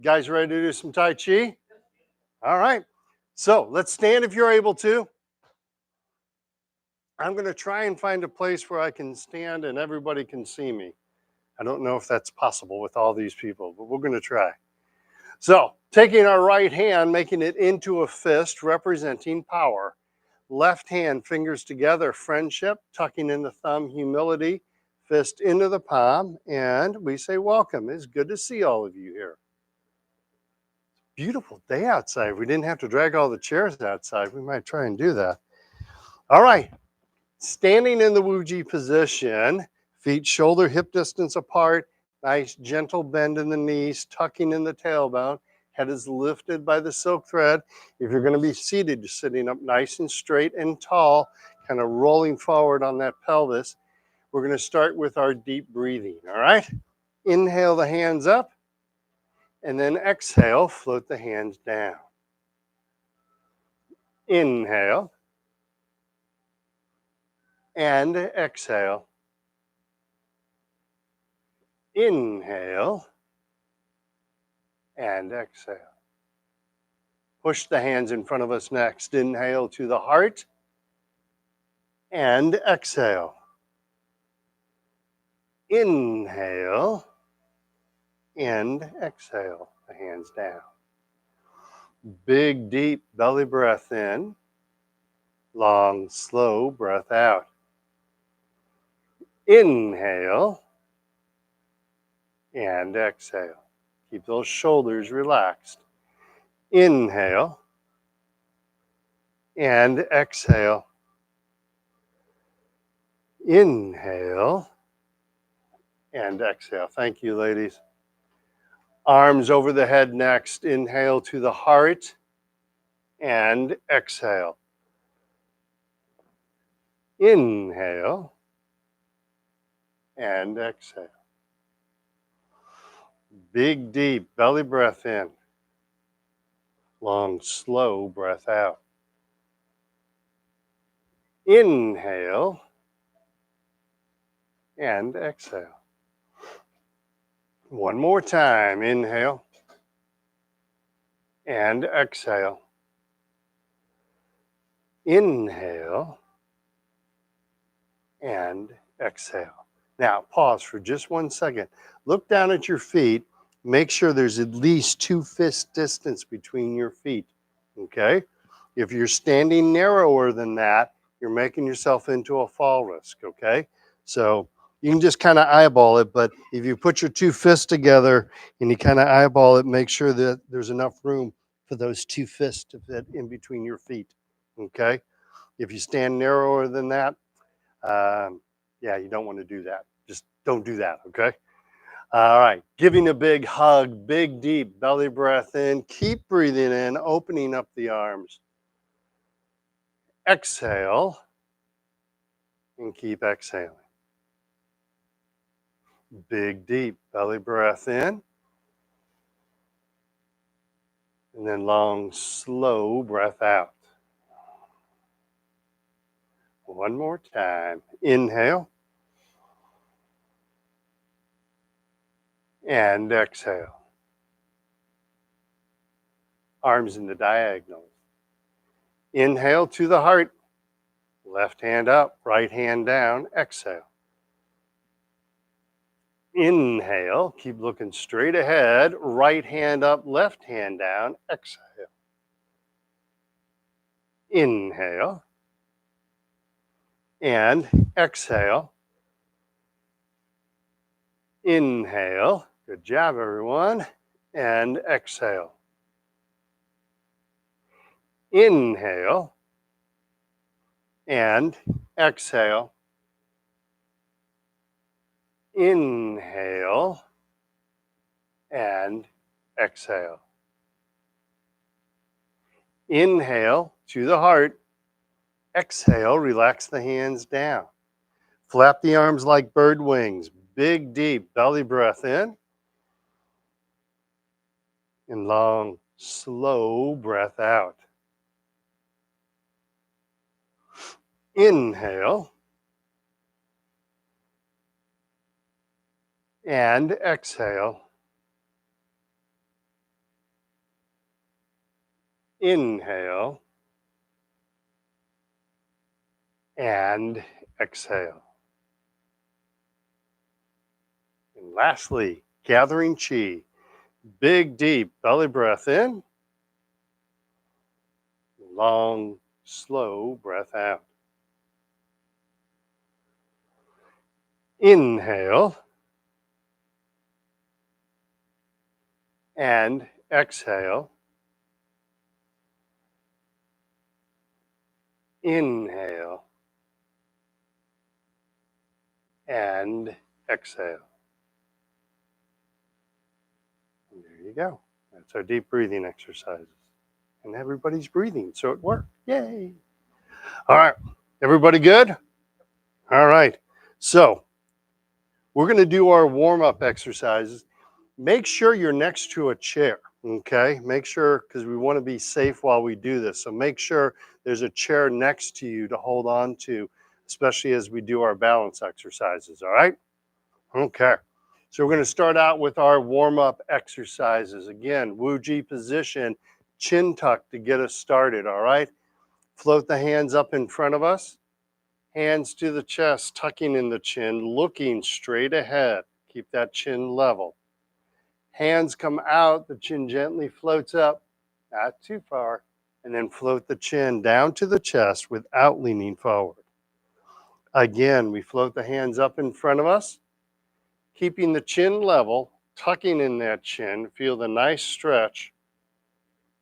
Guys ready to do some Tai Chi? All right. So let's stand if you're able to. I'm going to try and find a place where I can stand and everybody can see me. I don't know if that's possible with all these people, but we're going to try. So taking our right hand, making it into a fist representing power. Left hand, fingers together, friendship, tucking in the thumb, humility, fist into the palm, and we say welcome. It's good to see all of you here. Beautiful day outside. We didn't have to drag all the chairs outside. We might try and do that. All right. Standing in the Wuji position, feet shoulder hip distance apart, nice gentle bend in the knees, tucking in the tailbone, head is lifted by the silk thread. If you're going to be seated, you're sitting up nice and straight and tall, kind of rolling forward on that pelvis. We're going to start with our deep breathing, all right? Inhale the hands up, and then exhale, float the hands down. Inhale and exhale. Inhale and exhale. Push the hands in front of us next. Inhale to the heart and exhale. Inhale and exhale. The hands down. Big, deep belly breath in. Long, slow breath out. Inhale and exhale. Keep those shoulders relaxed. Inhale and exhale. Inhale and exhale. Thank you, ladies. Arms over the head next. Inhale to the heart and exhale. Inhale and exhale. Big, deep belly breath in. Long, slow breath out. Inhale and exhale. One more time. Inhale and exhale. Inhale and exhale. Now, pause for just 1 second. Look down at your feet. Make sure there's at least 2 fist distance between your feet, okay? If you're standing narrower than that, you're making yourself into a fall risk, okay? So you can just kind of eyeball it, but if you put your 2 fists together and you kind of eyeball it, make sure that there's enough room for those 2 fists to fit in between your feet, okay? If you stand narrower than that, yeah, you don't want to do that. Just don't do that, okay? All right, giving a big hug, big deep belly breath in. Keep breathing in, opening up the arms. Exhale, and keep exhaling. Big deep belly breath in. And then long, slow breath out. One more time. Inhale. And exhale. Arms in the diagonals. Inhale to the heart. Left hand up, right hand down. Exhale. Inhale. Keep looking straight ahead. Right hand up, left hand down. Exhale. Inhale. And exhale. Inhale. Good job, everyone. And exhale. Inhale. And exhale. Inhale. And exhale. Inhale to the heart. Exhale, relax the hands down. Flap the arms like bird wings. Big, deep belly breath in. And long, slow breath out. Inhale. And exhale. Inhale and exhale. And lastly, gathering chi. Big, deep belly breath in. Long, slow breath out. Inhale and exhale. Inhale and exhale. And there you go. That's our deep breathing exercises. And everybody's breathing, so it worked. Yay. All right. Everybody good? All right. So we're going to do our warm-up exercises. Make sure you're next to a chair, okay? Make sure, because we want to be safe while we do this. So make sure there's a chair next to you to hold on to, especially as we do our balance exercises, all right? Okay. So we're going to start out with our warm-up exercises. Again, Wu-Ji position, chin tuck to get us started, all right? Float the hands up in front of us. Hands to the chest, tucking in the chin, looking straight ahead. Keep that chin level. Hands come out, the chin gently floats up, not too far, and then float the chin down to the chest without leaning forward. Again, we float the hands up in front of us, keeping the chin level, tucking in that chin, feel the nice stretch.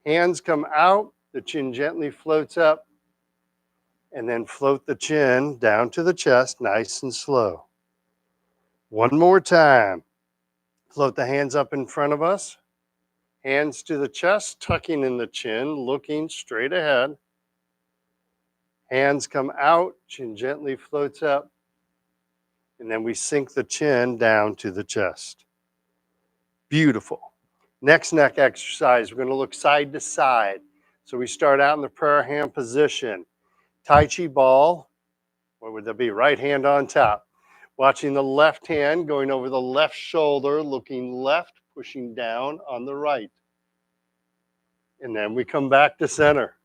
Hands come out, the chin gently floats up, and then float the chin down to the chest, nice and slow. One more time. Float the hands up in front of us. Hands to the chest, tucking in the chin, looking straight ahead. Hands come out, chin gently floats up. And then we sink the chin down to the chest. Beautiful. Next neck exercise, we're going to look side to side. So we start out in the prayer hand position. Tai Chi ball, what would that be? Right hand on top. Watching the left hand going over the left shoulder, looking left, pushing down on the right. And then we come back to center.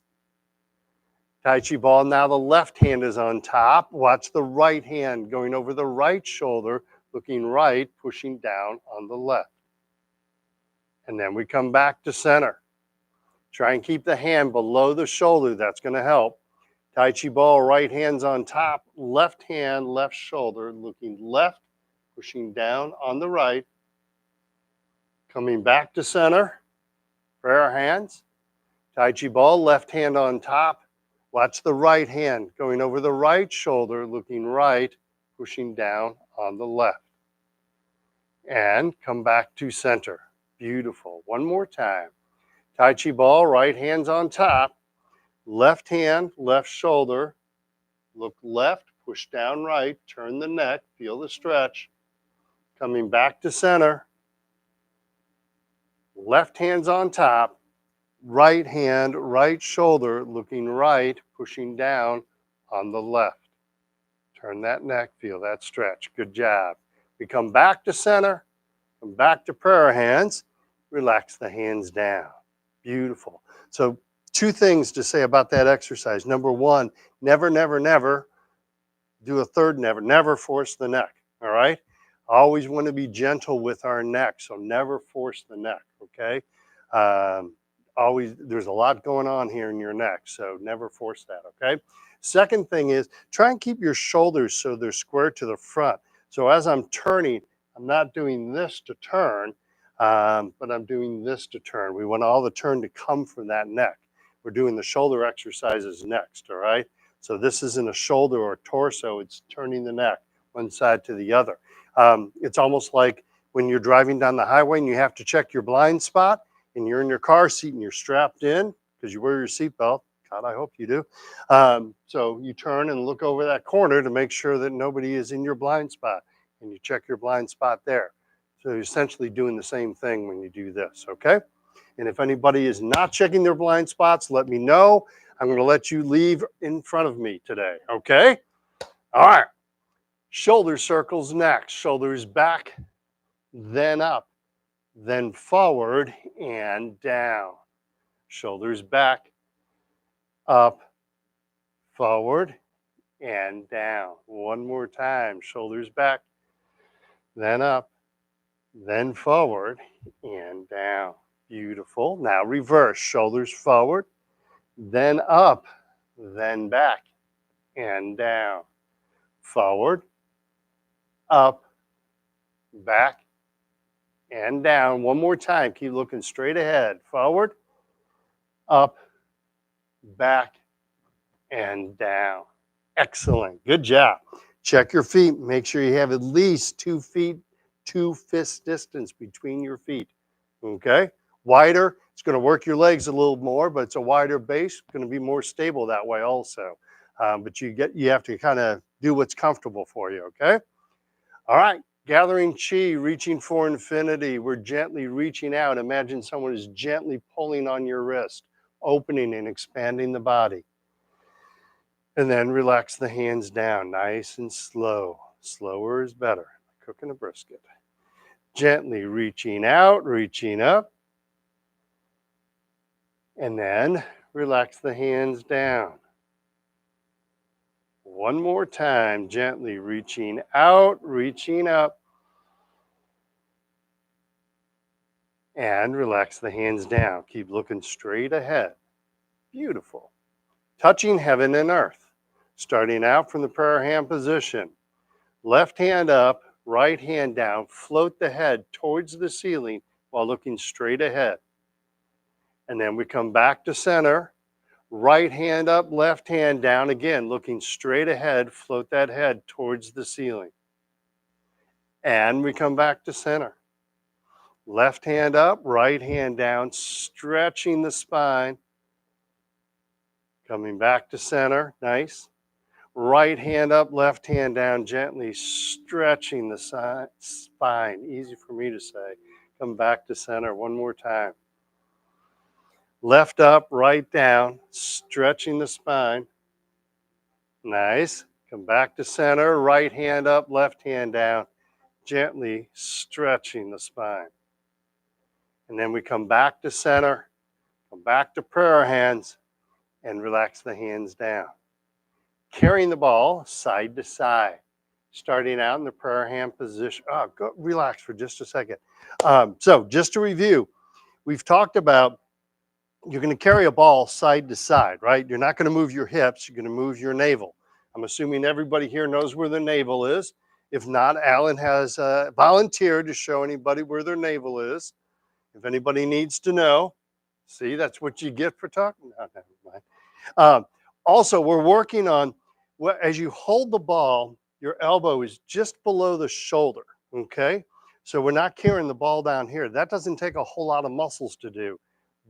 Tai Chi ball, now the left hand is on top. Watch the right hand going over the right shoulder, looking right, pushing down on the left. And then we come back to center. Try and keep the hand below the shoulder, that's going to help. Tai Chi ball, right hand's on top, left hand, left shoulder, looking left, pushing down on the right. Coming back to center, prayer hands. Tai Chi ball, left hand on top. Watch the right hand going over the right shoulder, looking right, pushing down on the left. And come back to center. Beautiful. One more time. Tai Chi ball, right hand's on top. Left hand, left shoulder. Look left, push down right, turn the neck, feel the stretch. Coming back to center. Left hand's on top. Right hand, right shoulder, looking right, pushing down on the left. Turn that neck, feel that stretch. Good job. We come back to center, come back to prayer hands, relax the hands down. Beautiful. So 2 things to say about that exercise. Number 1, never, never, never do a third never. Never force the neck, all right? Always want to be gentle with our neck, so never force the neck, okay? Always, there's a lot going on here in your neck, so never force that, okay? Second thing is, try and keep your shoulders so they're square to the front. So as I'm turning, I'm not doing this to turn, but I'm doing this to turn. We want all the turn to come from that neck. We're doing the shoulder exercises next, all right? So this isn't a shoulder or a torso, it's turning the neck one side to the other. It's almost like when you're driving down the highway and you have to check your blind spot and you're in your car seat and you're strapped in because you wear your seatbelt. God, I hope you do. So you turn and look over that corner to make sure that nobody is in your blind spot, and you check your blind spot there. So you're essentially doing the same thing when you do this, okay? And if anybody is not checking their blind spots, let me know. I'm going to let you leave in front of me today, okay? All right. Shoulder circles next. Shoulders back, then up, then forward and down. shoulders back, up, forward, and down. One more time, shoulders back, then up, then forward, and down. Beautiful. Now reverse, shoulders forward, then up, then back, and down. Forward, up, back, and down. One more time. Keep looking straight ahead. Forward, up, back, and down. Excellent. Good job. Check your feet. Make sure you have at least 2 feet, 2 fist distance between your feet. Okay? Wider, it's going to work your legs a little more, but it's a wider base. It's going to be more stable that way also. But you have to kind of do what's comfortable for you. Okay? All right. Gathering chi, reaching for infinity. We're gently reaching out. Imagine someone is gently pulling on your wrist, opening and expanding the body. And then relax the hands down, nice and slow. Slower is better, like cooking a brisket. Gently reaching out, reaching up. And then relax the hands down. One more time, gently reaching out, reaching up. And relax the hands down. Keep looking straight ahead. Beautiful. Touching heaven and earth. Starting out from the prayer hand position. Left hand up, right hand down. Float the head towards the ceiling while looking straight ahead. And then we come back to center. Right hand up, left hand down. Again, looking straight ahead. Float that head towards the ceiling. And we come back to center. Left hand up, right hand down. Stretching the spine. Coming back to center. Nice. Right hand up, left hand down, gently stretching the spine. Easy for me to say. Come back to center one more time. Left up, right down, stretching the spine. Nice. Come back to center. Right hand up, left hand down, gently stretching the spine. And then we come back to center, come back to prayer hands, and relax the hands down. Carrying the ball side to side. Starting out in the prayer hand position. Relax for just a second. So just to review, we've talked about you're going to carry a ball side to side, right? You're not going to move your hips. You're going to move your navel. I'm assuming everybody here knows where the navel is. If not, Alan has volunteered to show anybody where their navel is. If anybody needs to know, see, that's what you get for talking. No, never mind. Also, we're working on, as you hold the ball, your elbow is just below the shoulder, okay? So we're not carrying the ball down here. That doesn't take a whole lot of muscles to do.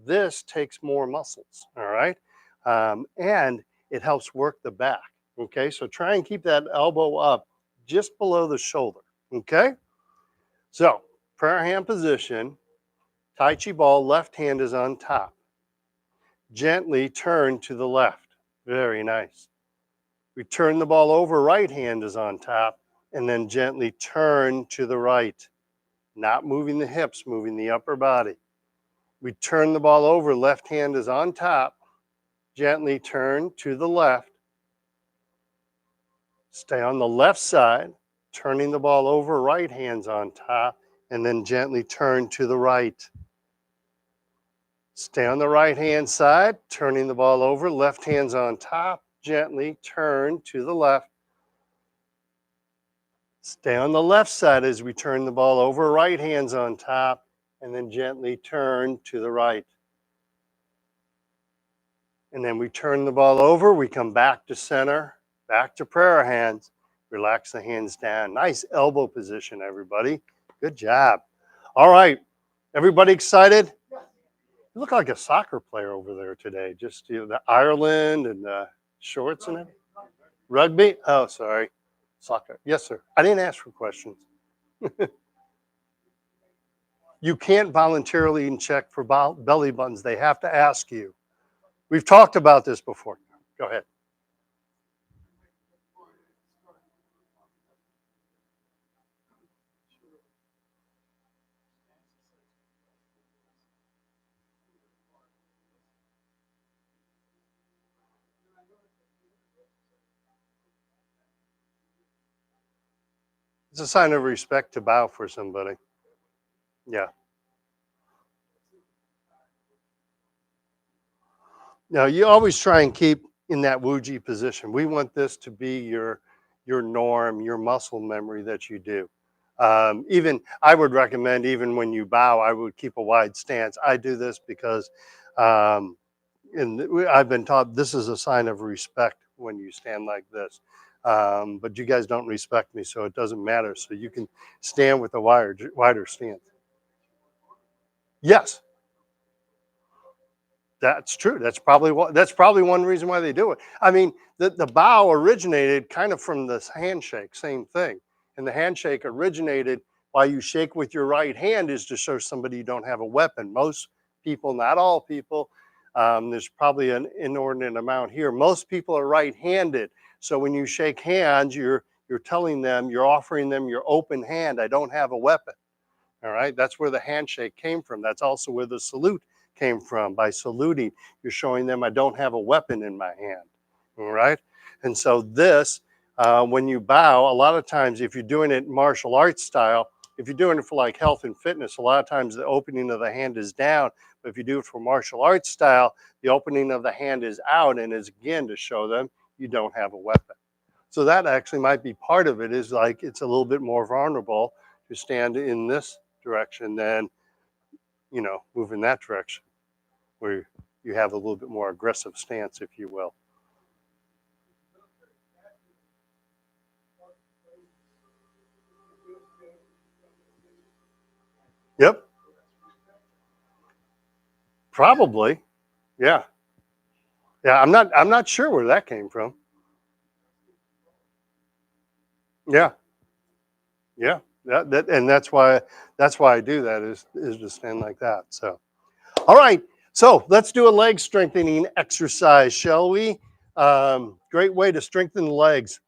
This takes more muscles, all right? And it helps work the back, okay? So try and keep that elbow up just below the shoulder, okay? So prayer hand position, Tai Chi ball, left hand is on top. Gently turn to the left. Very nice. We turn the ball over, right hand is on top, and then gently turn to the right. Not moving the hips, moving the upper body. We turn the ball over, left hand is on top, gently turn to the left. Stay on the left side, turning the ball over, right hand's on top, and then gently turn to the right. Stay on the right hand side, turning the ball over, left hand's on top, gently turn to the left. Stay on the left side as we turn the ball over, right hand's on top, and then gently turn to the right. And then we turn the ball over, we come back to center, back to prayer hands, relax the hands down. Nice elbow position, everybody. Good job. All right, everybody excited? You look like a soccer player over there today. Just the Ireland and the shorts and everything. Rugby? Oh, sorry. Soccer. Yes, sir. I didn't ask for questions. You can't voluntarily check for belly buttons. They have to ask you. We've talked about this before. Go ahead. It's a sign of respect to bow for somebody. Yeah. Now you always try and keep in that Wuji position. We want this to be your norm, your muscle memory that you do. Even I would recommend, even when you bow, I would keep a wide stance. I do this because, um, I've been taught this is a sign of respect when you stand like this. But you guys don't respect me, so it doesn't matter. So you can stand with a wider stance. Yes, that's true. That's probably one reason why they do it. I mean, the bow originated kind of from this handshake, same thing. And the handshake originated why you shake with your right hand is to show somebody you don't have a weapon. Most people, not all people, there's probably an inordinate amount here. Most people are right-handed. So when you shake hands, you're telling them, you're offering them your open hand. I don't have a weapon. All right, that's where the handshake came from. That's also where the salute came from. By saluting, you're showing them I don't have a weapon in my hand. All right, and so this, when you bow, a lot of times if you're doing it martial arts style, if you're doing it for like health and fitness, a lot of times the opening of the hand is down. But if you do it for martial arts style, the opening of the hand is out, and is again to show them you don't have a weapon. So that actually might be part of it. Is like it's a little bit more vulnerable to stand in this direction than move in that direction where you have a little bit more aggressive stance, if you will. Yep, probably. Yeah, yeah. I'm not sure where that came from. Yeah, yeah. And that's why I do that is to stand like that. So all right. So let's do a leg strengthening exercise, shall we? Great way to strengthen the legs.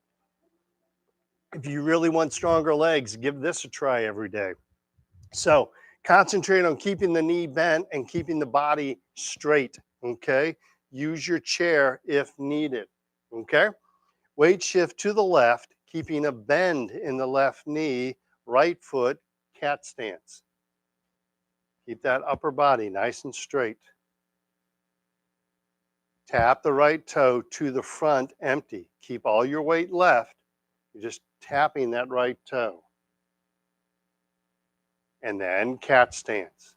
If you really want stronger legs, give this a try every day. So concentrate on keeping the knee bent and keeping the body straight. Okay. Use your chair if needed. Okay. Weight shift to the left, keeping a bend in the left knee, right foot, cat stance. Keep that upper body nice and straight. Tap the right toe to the front, empty. Keep all your weight left. You're just tapping that right toe. And then cat stance.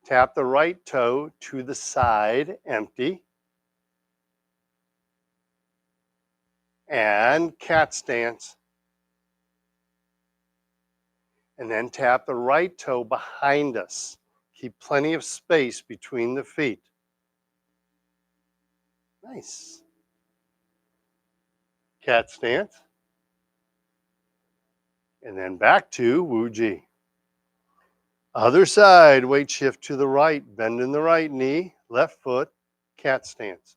Tap the right toe to the side, empty. And cat stance. And then tap the right toe behind us. Keep plenty of space between the feet. Nice. Cat stance. And then back to Wuji. Other side, weight shift to the right, bend in the right knee, left foot, cat stance.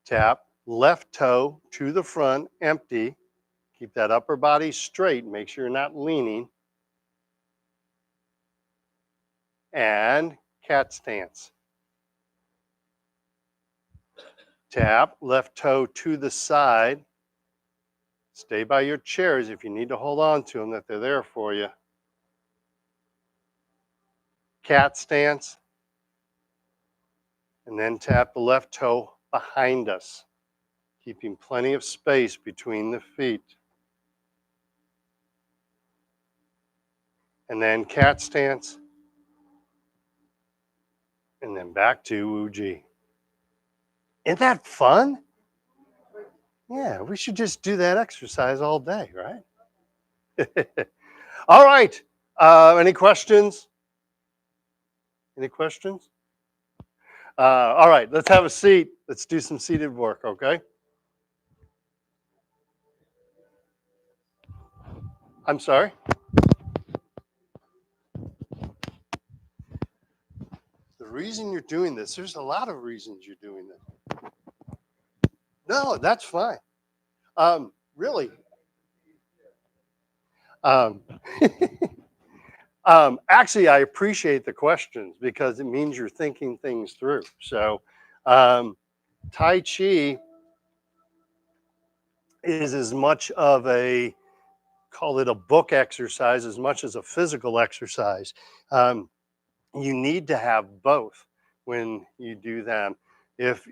Tap left toe to the front, empty. Keep that upper body straight. Make sure you're not leaning. And cat stance. Tap left toe to the side. Stay by your chairs if you need to hold on to them, that they're there for you. Cat stance. And then tap the left toe behind us, keeping plenty of space between the feet. And then cat stance. And then back to Wuji. Isn't that fun? Yeah, we should just do that exercise all day, right? All right. Any questions? Any questions? All right, let's have a seat. Let's do some seated work, okay? I'm sorry? The reason you're doing this, there's a lot of reasons you're doing this. No, that's fine. Really. Um, actually, I appreciate the questions because it means you're thinking things through. So, um, Tai Chi is as much of a, call it a book exercise, as much as a physical exercise. Um, you need to have both when you do them. If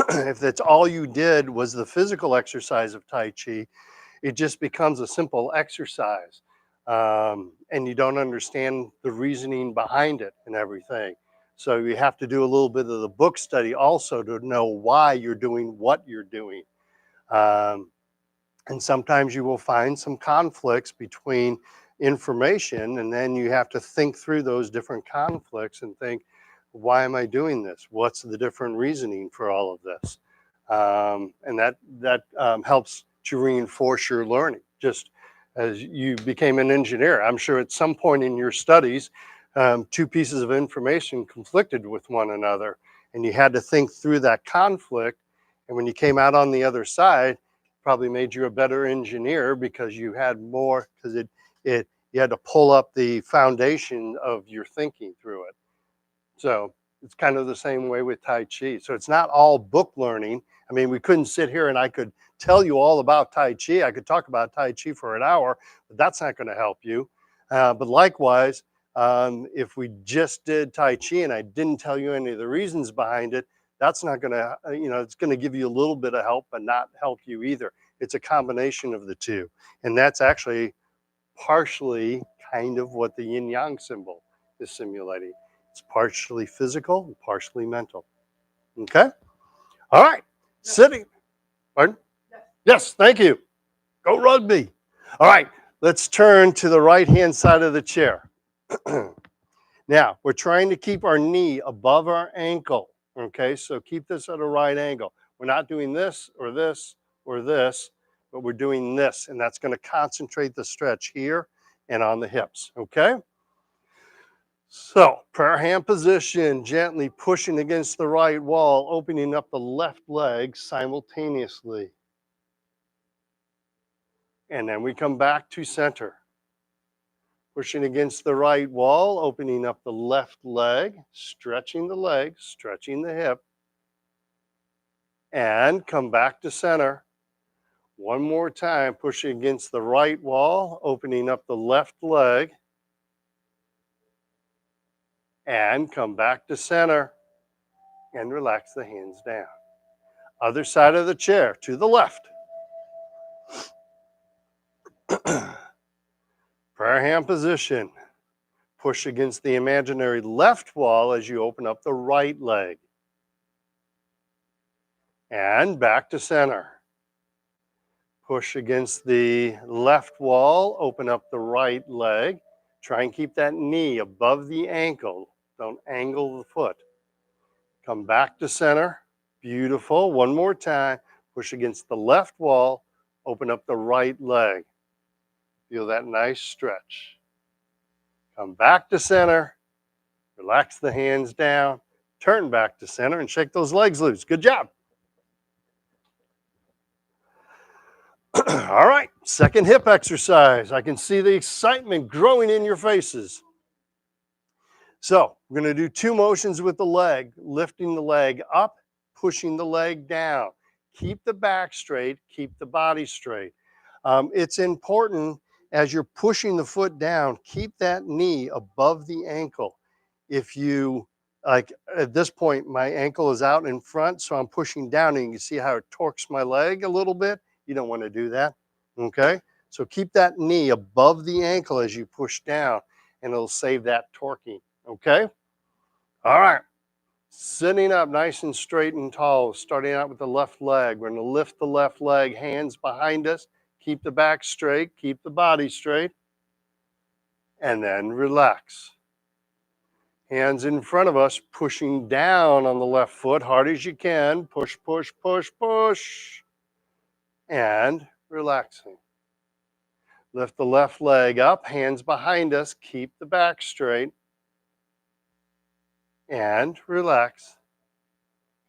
if that's all you did was the physical exercise of Tai Chi, it just becomes a simple exercise, and you don't understand the reasoning behind it and everything. So you have to do a little bit of the book study also to know why you're doing what you're doing. Um, and sometimes you will find some conflicts between information, and then you have to think through those different conflicts and think, why am I doing this? What's the different reasoning for all of this? And that helps to reinforce your learning. Just as you became an engineer, I'm sure at some point in your studies, two pieces of information conflicted with one another, and you had to think through that conflict. And when you came out on the other side, probably made you a better engineer because you had more, because it you had to pull up the foundation of your thinking through it. So it's kind of the same way with Tai Chi. So it's not all book learning. I mean, we couldn't sit here and I could tell you all about Tai Chi. I could talk about Tai Chi for an hour, but that's not going to help you. But likewise, if we just did Tai Chi and I didn't tell you any of the reasons behind it, that's not going to, it's going to give you a little bit of help, but not help you either. It's a combination of the two. And that's actually partially kind of what the yin yang symbol is simulating. It's partially physical and partially mental. Okay? All right. Yes. Sitting. Pardon? Yes. Yes, thank you. Go rugby. All right. Let's turn to the right hand side of the chair. Now, we're trying to keep our knee above our ankle. Okay, so keep this at a right angle. We're not doing this or this or this, but we're doing this, and that's going to concentrate the stretch here and on the hips. Okay? So, prayer hand position, gently pushing against the right wall, opening up the left leg simultaneously. And then we come back to center. Pushing against the right wall, opening up the left leg, stretching the leg, stretching the hip. And come back to center. One more time, pushing against the right wall, opening up the left leg. And come back to center. And relax the hands down. Other side of the chair, to the left. Prayer hand position. Push against the imaginary left wall as you open up the right leg. And back to center. Push against the left wall, open up the right leg. Try and keep that knee above the ankle. Don't angle the foot. Come back to center. Beautiful. One more time. Push against the left wall, open up the right leg. Feel that nice stretch. Come back to center. Relax the hands down. Turn back to center and shake those legs loose. Good job. All right, second hip exercise. I can see the excitement growing in your faces. So we're going to do two motions with the leg, lifting the leg up, pushing the leg down. Keep the back straight, keep the body straight. It's important as you're pushing the foot down, keep that knee above the ankle. If you, like at this point, my ankle is out in front, so I'm pushing down and you can see how it torques my leg a little bit. You don't want to do that, okay? So keep that knee above the ankle as you push down and it'll save that torquing. Okay? All right. Sitting up nice and straight and tall, starting out with the left leg. We're going to lift the left leg, hands behind us. Keep the back straight, keep the body straight. And then relax. Hands in front of us, pushing down on the left foot, hard as you can. Push, push, push, push. And relaxing. Lift the left leg up, hands behind us. Keep the back straight. And relax.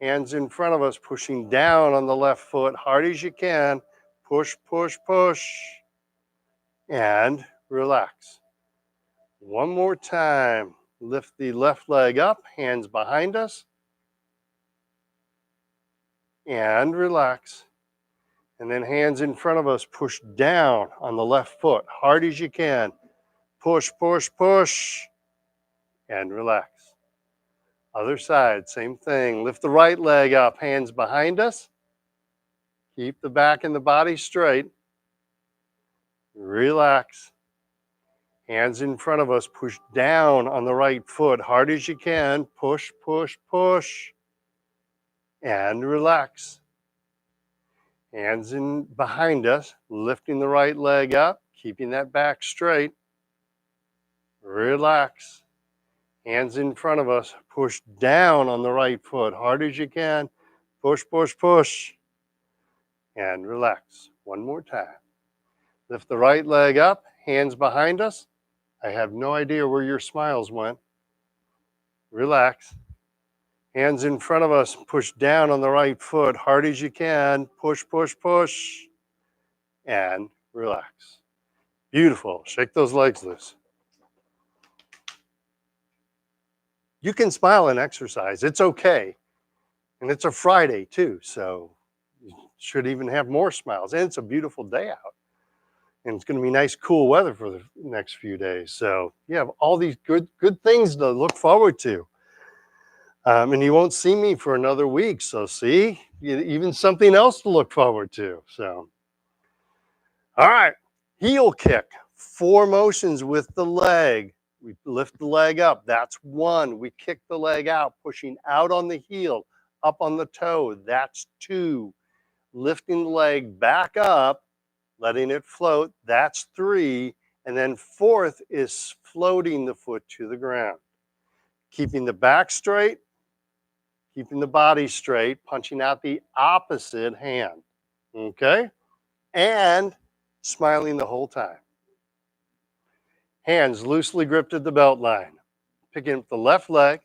Hands in front of us, pushing down on the left foot, hard as you can. Push, push, push. And relax. One more time. Lift the left leg up, hands behind us. and relax. And then hands in front of us, push down on the left foot, hard as you can. Push, push, push, and relax. Other side, same thing. Lift the right leg up, hands behind us. Keep the back and the body straight. Relax. Hands in front of us, push down on the right foot, hard as you can. Push, push, push, and relax. Hands in behind us, lifting the right leg up, keeping that back straight. Relax. Hands in front of us, push down on the right foot, hard as you can. Push, push, push, and relax. One more time. Lift the right leg up, hands behind us. I have no idea where your smiles went. Relax. Hands in front of us, push down on the right foot, hard as you can. Push, push, push, and relax. Beautiful. Shake those legs loose. You can smile and exercise. It's okay. And it's a Friday too, so you should even have more smiles. And it's a beautiful day out. And it's going to be nice, cool weather for the next few days. So you have all these good things to look forward to. And you won't see me for another week. So see, even something else to look forward to. So, all right, heel kick, 4 motions with the leg. We lift the leg up. That's 1. We kick the leg out, pushing out on the heel, up on the toe. That's 2. Lifting the leg back up, letting it float. That's 3. And then 4th is floating the foot to the ground. Keeping the back straight, keeping the body straight, punching out the opposite hand. Okay? And smiling the whole time. Hands loosely gripped at the belt line. Picking up the left leg,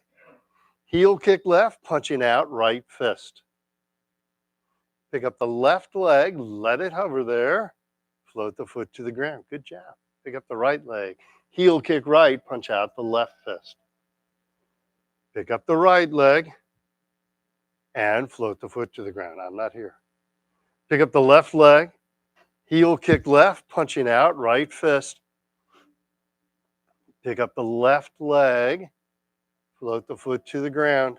heel kick left, punching out right fist. Pick up the left leg, let it hover there, float the foot to the ground. Good job. Pick up the right leg, heel kick right, punch out the left fist. Pick up the right leg and float the foot to the ground. I'm not here. Pick up the left leg, heel kick left, punching out right fist. Pick up the left leg, float the foot to the ground.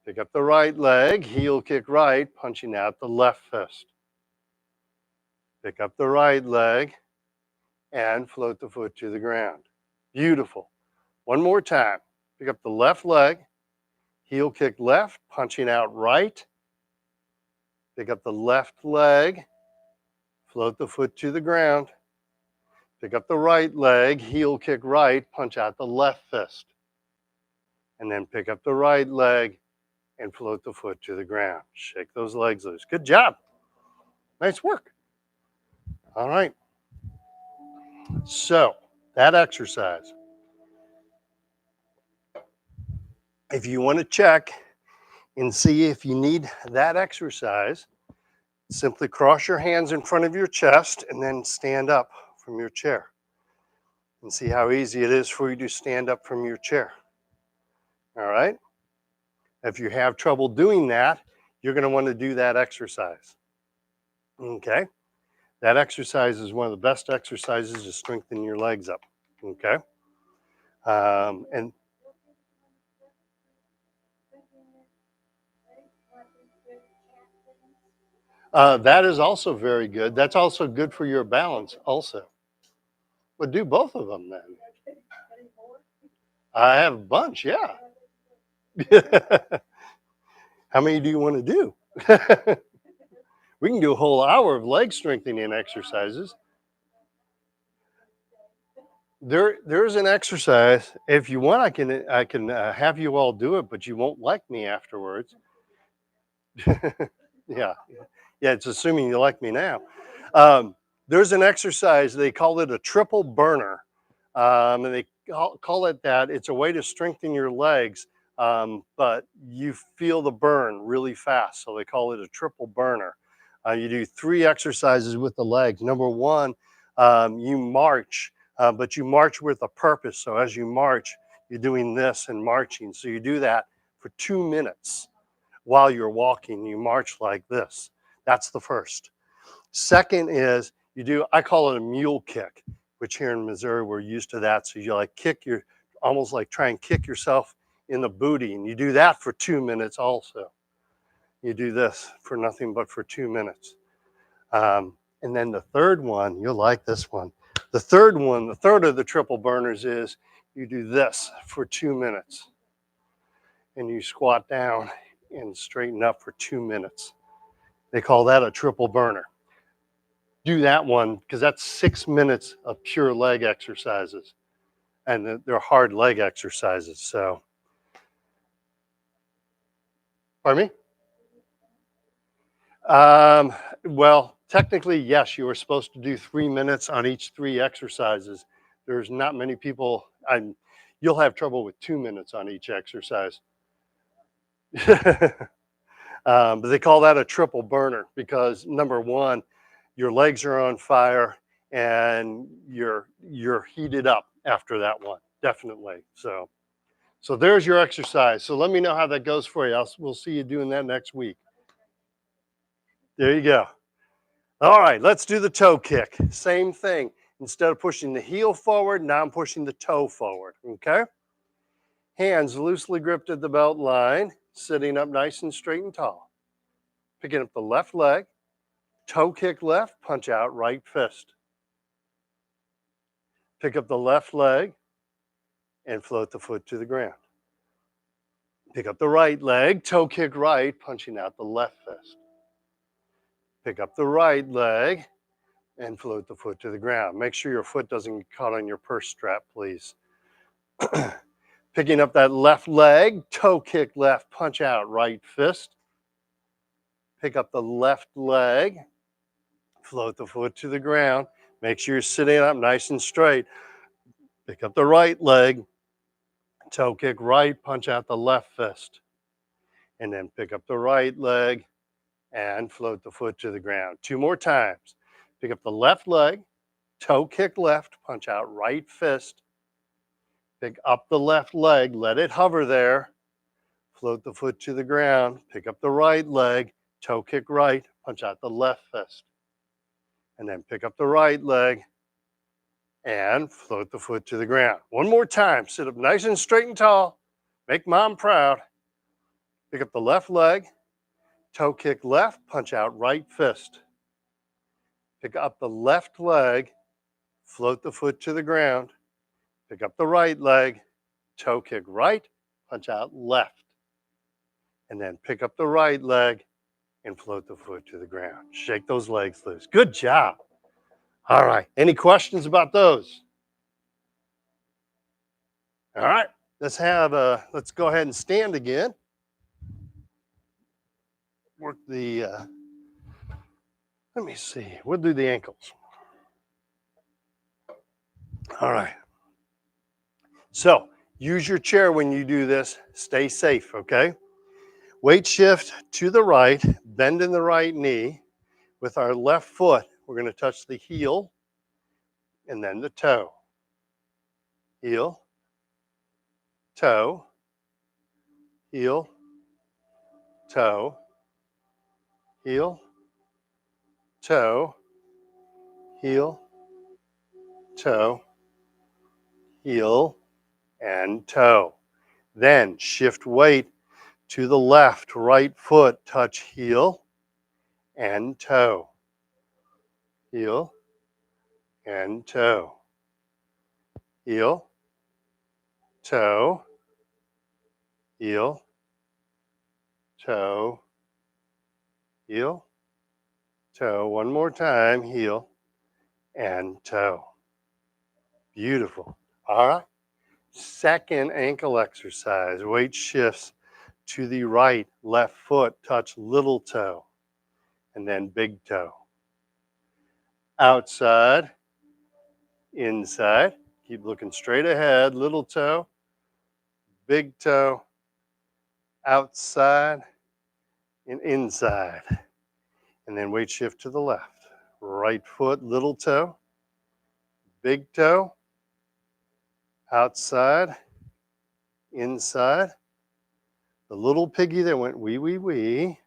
Pick up the right leg, heel kick right, punching out the left fist. Pick up the right leg and float the foot to the ground. Beautiful. One more time. Pick up the left leg, heel kick left, punching out right. Pick up the left leg, float the foot to the ground. Pick up the right leg, heel kick right, punch out the left fist. And then pick up the right leg and float the foot to the ground. Shake those legs loose. Good job. Nice work. All right. So that exercise, if you want to check and see if you need that exercise, simply cross your hands in front of your chest and then stand up from your chair. And see how easy it is for you to stand up from your chair. All right? If you have trouble doing that, you're going to want to do that exercise. Okay? That exercise is one of the best exercises to strengthen your legs up. Okay? And that is also very good. That's also good for your balance also. Well, do both of them then. I have a bunch, yeah. How many do you want to do? We can do a whole hour of leg strengthening exercises. There's an exercise. If you want, I can have you all do it, but you won't like me afterwards. Yeah, it's assuming you like me now. There's an exercise. They call it a triple burner, and they call it that. It's a way to strengthen your legs, but you feel the burn really fast. So they call it a triple burner. You do 3 exercises with the legs. Number 1, you march. But you march with a purpose. So as you march, you're doing this and marching. So you do that for 2 minutes while you're walking. You march like this. That's the first. Second is you do, I call it a mule kick, which here in Missouri we're used to that. So you like kick your, almost like try and kick yourself in the booty. And you do that for 2 minutes also. You do this for nothing but for 2 minutes. And then the third one, you'll like this one. The third one, the third of the triple burners is you do this for 2 minutes. And you squat down and straighten up for 2 minutes. They call that a triple burner. Do that one because that's 6 minutes of pure leg exercises. And they're hard leg exercises. So, pardon me? Well, technically, yes, you are supposed to do 3 minutes on each 3 exercises. There's not many people, you'll have trouble with 2 minutes on each exercise. But they call that a triple burner because number one, your legs are on fire and you're heated up after that one, definitely. So there's your exercise. So let me know how that goes for you. We'll see you doing that next week. There you go. All right, let's do the toe kick. Same thing. Instead of pushing the heel forward, now I'm pushing the toe forward, okay? Hands loosely gripped at the belt line, sitting up nice and straight and tall. Picking up the left leg, toe kick left, punch out right fist. Pick up the left leg and float the foot to the ground. Pick up the right leg, toe kick right, punching out the left fist. Pick up the right leg and float the foot to the ground. Make sure your foot doesn't get caught on your purse strap, please. Picking up that left leg, toe kick left, punch out right fist. Pick up the left leg, float the foot to the ground. Make sure you're sitting up nice and straight. Pick up the right leg, toe kick right, punch out the left fist. And then pick up the right leg and float the foot to the ground. 2 more times. Pick up the left leg, toe kick left, punch out right fist. Pick up the left leg, let it hover there. Float the foot to the ground. Pick up the right leg, toe kick right, punch out the left fist. And then pick up the right leg and float the foot to the ground. 1 more time. Sit up nice and straight and tall. Make mom proud. Pick up the left leg, toe kick left, punch out right fist. Pick up the left leg, float the foot to the ground. Pick up the right leg, toe kick right, punch out left. And then pick up the right leg and float the foot to the ground. Shake those legs loose. Good job. All right. Any questions about those? All right. Let's go ahead and stand again. Work the, let me see. We'll do the ankles. All right. So use your chair when you do this. Stay safe, okay? Weight shift to the right, bend in the right knee. With our left foot, we're going to touch the heel and then the toe. Heel, toe, heel, toe, heel, toe, heel, toe, heel, and toe. Then shift weight to the left, right foot, touch heel and toe. Heel and toe. Heel, toe, heel, toe, heel, toe. 1 more time, heel and toe. Beautiful. All right. Second ankle exercise. Weight shifts to the right, left foot, touch little toe, and then big toe. Outside, inside. Keep looking straight ahead, little toe, big toe, outside, and inside. And then weight shift to the left. Right foot, little toe, big toe, outside, inside, The little piggy that went wee, wee, wee.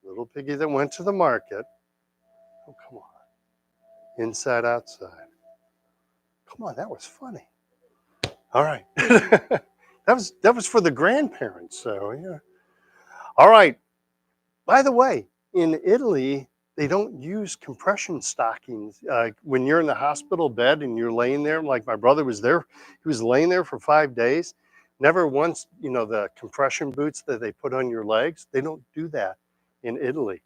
Little piggy that went to the market. Oh, come on. Inside, outside. Come on, that was funny. All right. that was for the grandparents. So, yeah. All right. By the way, in Italy, they don't use compression stockings. When you're in the hospital bed and you're laying there, like my brother was there, he was laying there for 5 days. Never once, the compression boots that they put on your legs, they don't do that in Italy.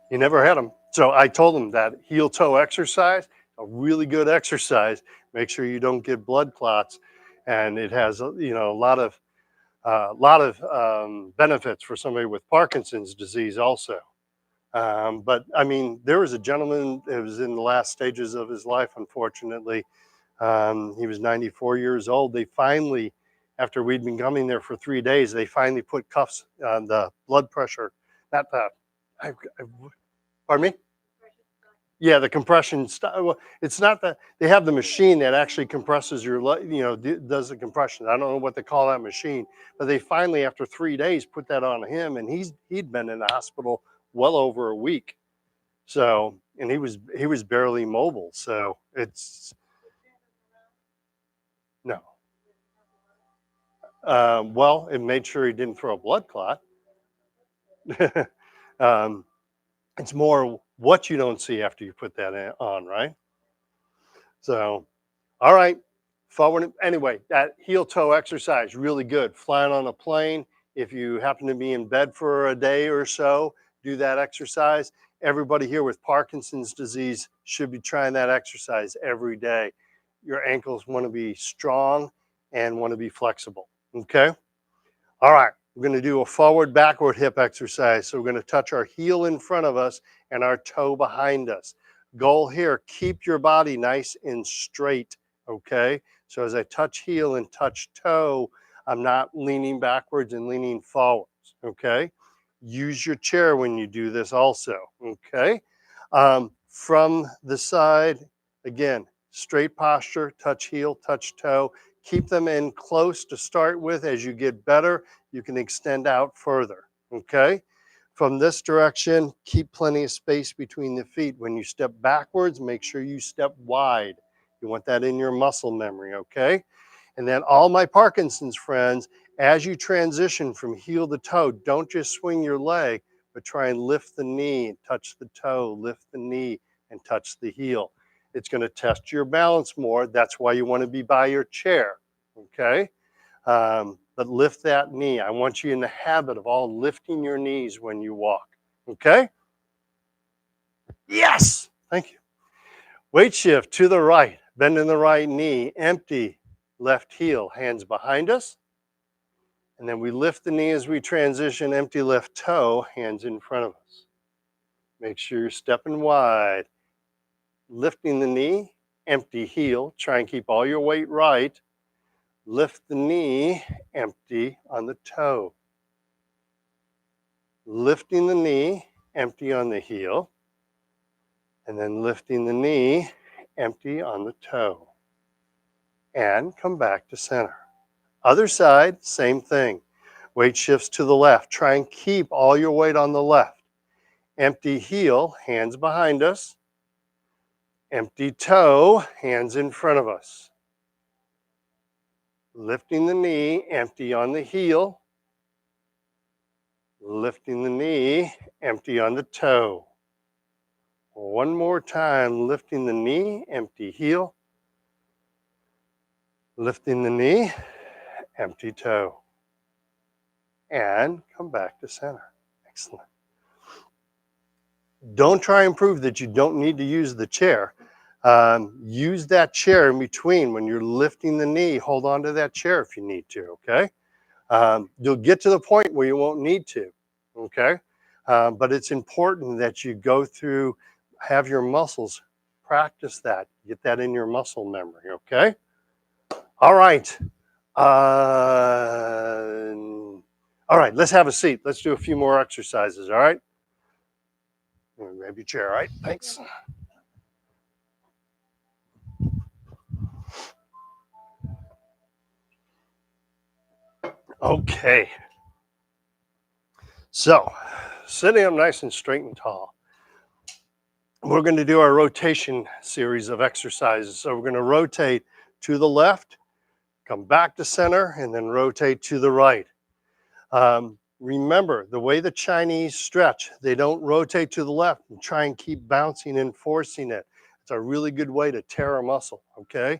He never had them. So I told him that heel toe exercise, a really good exercise. Make sure you don't get blood clots. And it has, a lot of benefits for somebody with Parkinson's disease also. But I mean, there was a gentleman that was in the last stages of his life, unfortunately. He was 94 years old. They finally, after we'd been coming there for 3 days, they finally put cuffs on the blood pressure. Not the, pardon me? Yeah, the compression. Well, it's not that they have the machine that actually compresses your, does the compression. I don't know what they call that machine, but they finally, after 3 days, put that on him, and he'd been in the hospital well over a week. So, and he was barely mobile. So it's no. Well, it made sure he didn't throw a blood clot. um, it's more what you don't see after you put that on, right? So, all right, forward. Anyway, that heel toe exercise, really good. Flying on a plane, if you happen to be in bed for a day or so, do that exercise. Everybody here with Parkinson's disease should be trying that exercise every day. Your ankles want to be strong and want to be flexible, okay? All right, we're going to do a forward backward hip exercise. So we're going to touch our heel in front of us and our toe behind us. Goal here, keep your body nice and straight, okay? So as I touch heel and touch toe, I'm not leaning backwards and leaning forwards, okay? Use your chair when you do this also, okay? From the side, again, straight posture, touch heel, touch toe. Keep them in close to start with. As you get better, you can extend out further, okay? From this direction, keep plenty of space between the feet. When you step backwards, make sure you step wide. You want that in your muscle memory, okay? And then all my Parkinson's friends, as you transition from heel to toe, don't just swing your leg, but try and lift the knee, touch the toe, lift the knee, and touch the heel. It's going to test your balance more. That's why you want to be by your chair, okay? But lift that knee. I want you in the habit of all lifting your knees when you walk, okay? Yes, thank you. Weight shift to the right, bending the right knee, empty left heel, hands behind us. And then we lift the knee as we transition, empty left toe, hands in front of us. Make sure you're stepping wide. Lifting the knee, empty heel. Try and keep all your weight right. Lift the knee, empty on the toe. Lifting the knee, empty on the heel. And then lifting the knee, empty on the toe. And come back to center. Other side, same thing. Weight shifts to the left. Try and keep all your weight on the left. Empty heel, hands behind us. Empty toe, hands in front of us. Lifting the knee, empty on the heel. Lifting the knee, empty on the toe. One more time, lifting the knee, empty heel. Lifting the knee, empty toe. And come back to center. Excellent. Don't try and prove that you don't need to use the chair. Use that chair in between. When you're lifting the knee, hold on to that chair if you need to, okay? You'll get to the point where you won't need to, okay? But it's important that you go through, have your muscles practice that, get that in your muscle memory, okay? All right. All right, let's have a seat. Let's do a few more exercises, all right? Grab your chair, all right? Thanks. Okay. So, sitting up nice and straight and tall, we're going to do our rotation series of exercises. So we're going to rotate to the left, come back to center, and then rotate to the right. Remember, the way the Chinese stretch, they don't rotate to the left and try and keep bouncing and forcing it. It's a really good way to tear a muscle, okay?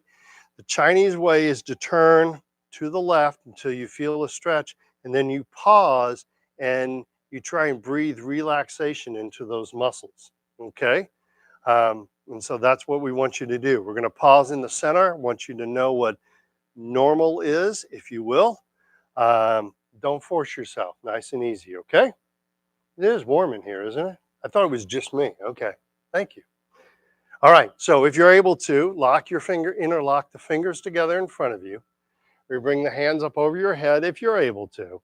The Chinese way is to turn to the left until you feel a stretch, and then you pause and you try and breathe relaxation into those muscles, okay? And so that's what we want you to do. We're going to pause in the center. I want you to know what normal is, if you will. Don't force yourself. Nice and easy, okay? It is warm in here, isn't it? I thought it was just me. Okay, thank you. All right, so if you're able to, interlock the fingers together in front of you. We bring the hands up over your head if you're able to,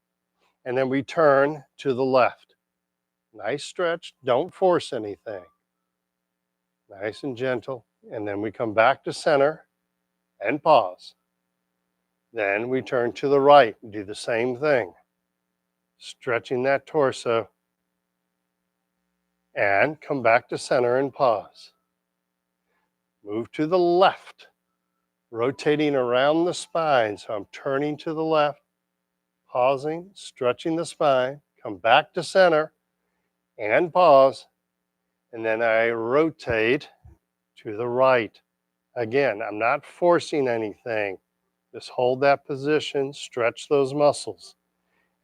and then we turn to the left. Nice stretch. Don't force anything. Nice and gentle. And then we come back to center and pause. Then we turn to the right and do the same thing. Stretching that torso. And come back to center and pause. Move to the left, rotating around the spine. So I'm turning to the left, pausing, stretching the spine, come back to center and pause. And then I rotate to the right. Again, I'm not forcing anything. Just hold that position, stretch those muscles,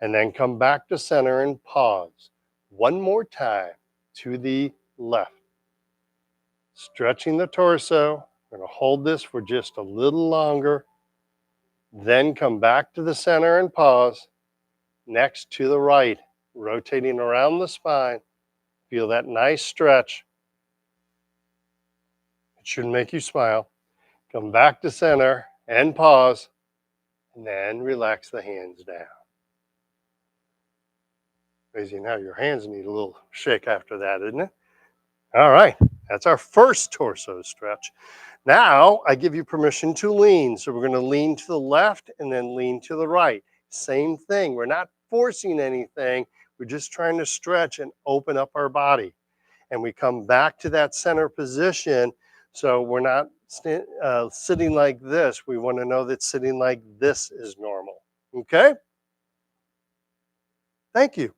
and then come back to center and pause. One more time to the left. Stretching the torso. We're going to hold this for just a little longer. Then come back to the center and pause. Next to the right, rotating around the spine. Feel that nice stretch. It should make you smile. Come back to center and pause. And then relax the hands down. Amazing how your hands need a little shake after that, isn't it? All right, that's our first torso stretch. Now I give you permission to lean. So we're going to lean to the left and then lean to the right. Same thing. We're not forcing anything. We're just trying to stretch and open up our body. And we come back to that center position. So we're not sitting like this. We want to know that sitting like this is normal. Okay? Thank you.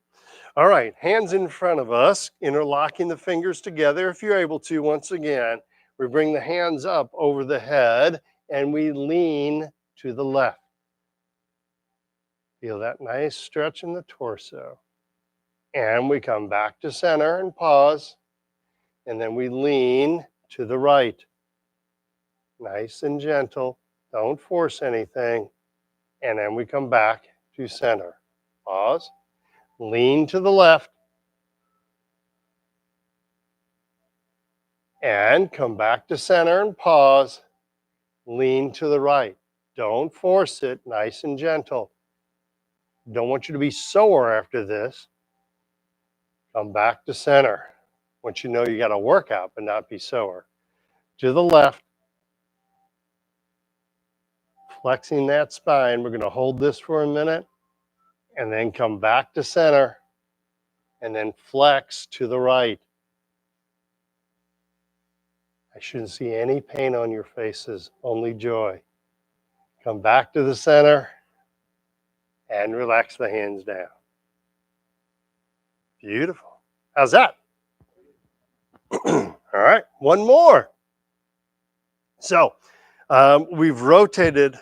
All right, hands in front of us, interlocking the fingers together if you're able to. Once again, we bring the hands up over the head and we lean to the left. Feel that nice stretch in the torso. And we come back to center and pause. And then we lean to the right. Nice and gentle. Don't force anything. And then we come back to center. Pause. Lean to the left. And come back to center and pause. Lean to the right. Don't force it. Nice and gentle. Don't want you to be sore after this. Come back to center. Once you know you got to work out but not be sore. To the left. Flexing that spine. We're going to hold this for a minute. And then come back to center. And then flex to the right. I shouldn't see any pain on your faces, only joy. Come back to the center and relax the hands down. Beautiful. How's that? All right, one more. So we've rotated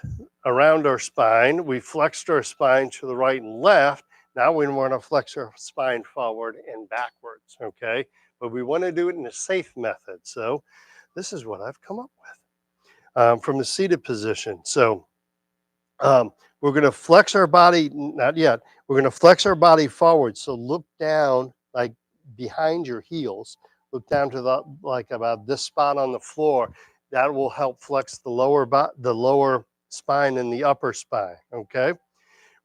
around our spine. We flexed our spine to the right and left. Now we want to flex our spine forward and backwards, okay? But we want to do it in a safe method. So this is what I've come up with from the seated position. So we're going to flex our body, not yet, we're going to flex our body forward. So look down like behind your heels, look down to the, like about this spot on the floor. That will help flex the lower spine and the upper spine, okay?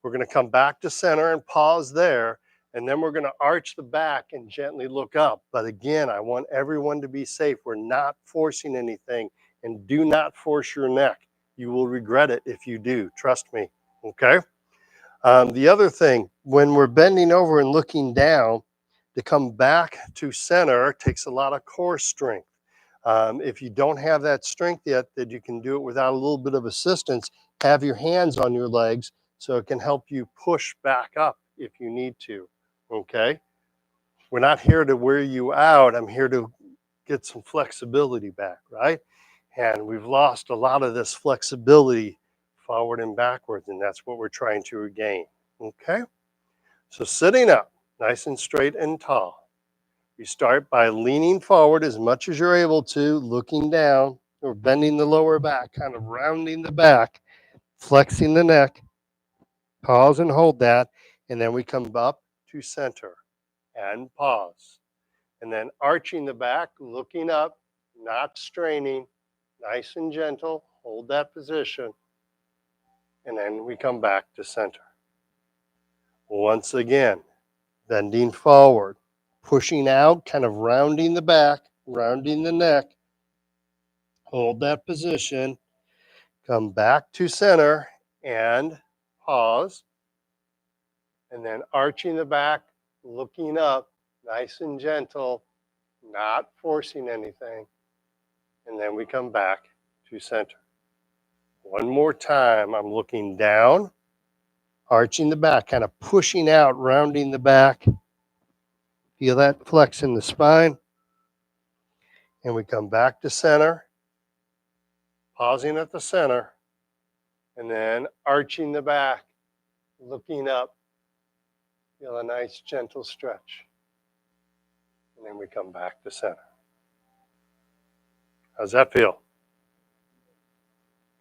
We're going to come back to center and pause there. And then we're going to arch the back and gently look up. But again, I want everyone to be safe. We're not forcing anything. And do not force your neck. You will regret it if you do. Trust me. Okay? The other thing, when we're bending over and looking down, to come back to center takes a lot of core strength. If you don't have that strength yet, that you can do it without a little bit of assistance, have your hands on your legs so it can help you push back up if you need to, okay? We're not here to wear you out. I'm here to get some flexibility back, right? And we've lost a lot of this flexibility forward and backwards, and that's what we're trying to regain, okay? So sitting up, nice and straight and tall. You start by leaning forward as much as you're able to, looking down, or bending the lower back, kind of rounding the back, flexing the neck. Pause and hold that, and then we come up to center and pause. And then arching the back, looking up, not straining, nice and gentle, hold that position, and then we come back to center. Once again, bending forward, pushing out, kind of rounding the back, rounding the neck, hold that position, come back to center and pause, and then arching the back, looking up, nice and gentle, not forcing anything, and then we come back to center. One more time, I'm looking down, arching the back, kind of pushing out, rounding the back. Feel that flex in the spine. And we come back to center, pausing at the center, and then arching the back, looking up. Feel a nice gentle stretch. And then we come back to center. How's that feel?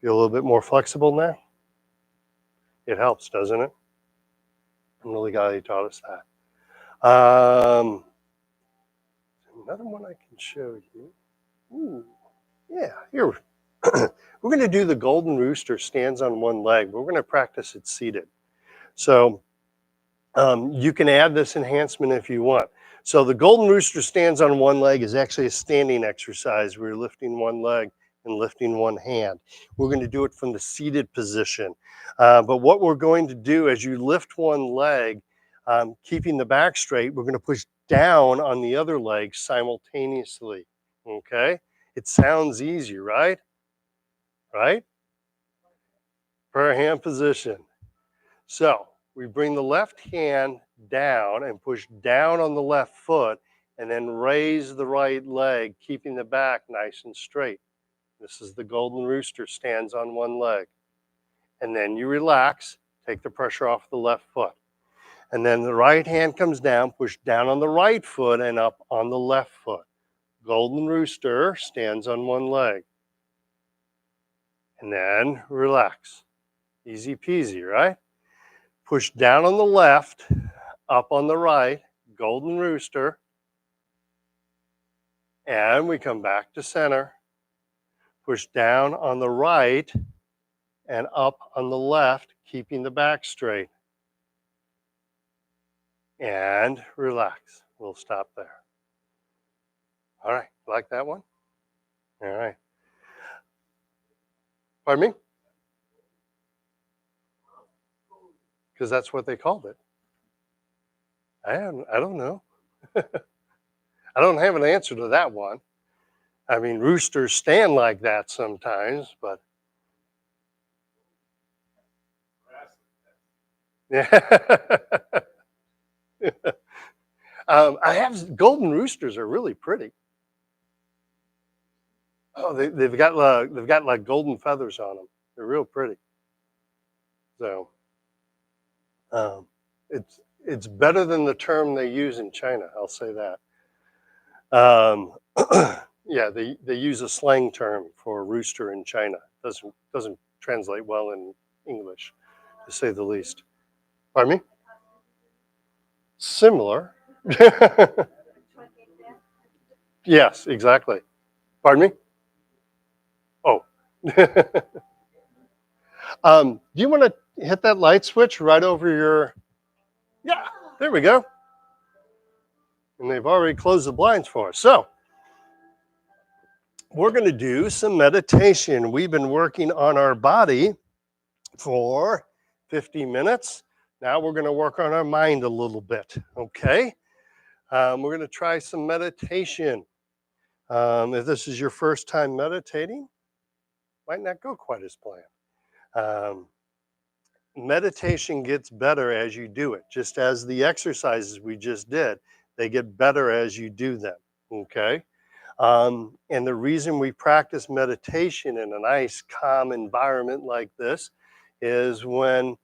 Feel a little bit more flexible now? It helps, doesn't it? I'm really glad you taught us that. Another one I can show you. Ooh, yeah, here. We're going to do the golden rooster stands on one leg. We're going to practice it seated. So you can add this enhancement if you want. So the golden rooster stands on one leg is actually a standing exercise. We're lifting one leg and lifting one hand. We're going to do it from the seated position. But what we're going to do as you lift one leg, keeping the back straight, we're going to push down on the other leg simultaneously, okay? It sounds easy, right? Right? Prayer hand position. So we bring the left hand down and push down on the left foot and then raise the right leg, keeping the back nice and straight. This is the golden rooster, stands on one leg. And then you relax, take the pressure off the left foot. And then the right hand comes down, push down on the right foot and up on the left foot. Golden rooster stands on one leg. And then relax. Easy peasy, right? Push down on the left, up on the right, golden rooster. And we come back to center. Push down on the right and up on the left, keeping the back straight. And relax. We'll stop there. All right, like that one? All right. Pardon me? Because that's what they called it. I don't know. I don't have an answer to that one. I mean, roosters stand like that sometimes, but yeah. I have golden roosters are really pretty. Oh, they've got like golden feathers on them. They're real pretty. So it's better than the term they use in China. I'll say that. Yeah, they use a slang term for rooster in China. Doesn't translate well in English, to say the least. Pardon me? Similar. Yes, exactly. Pardon me? Oh. Do you want to hit that light switch right over your... Yeah, there we go. And they've already closed the blinds for us. So we're going to do some meditation. We've been working on our body for 50 minutes. Now we're going to work on our mind a little bit, okay? We're going to try some meditation. If this is your first time meditating, might not go quite as planned. Um, Meditation gets better as you do it, just as the exercises we just did, they get better as you do them, okay? And the reason we practice meditation in a nice, calm environment like this is when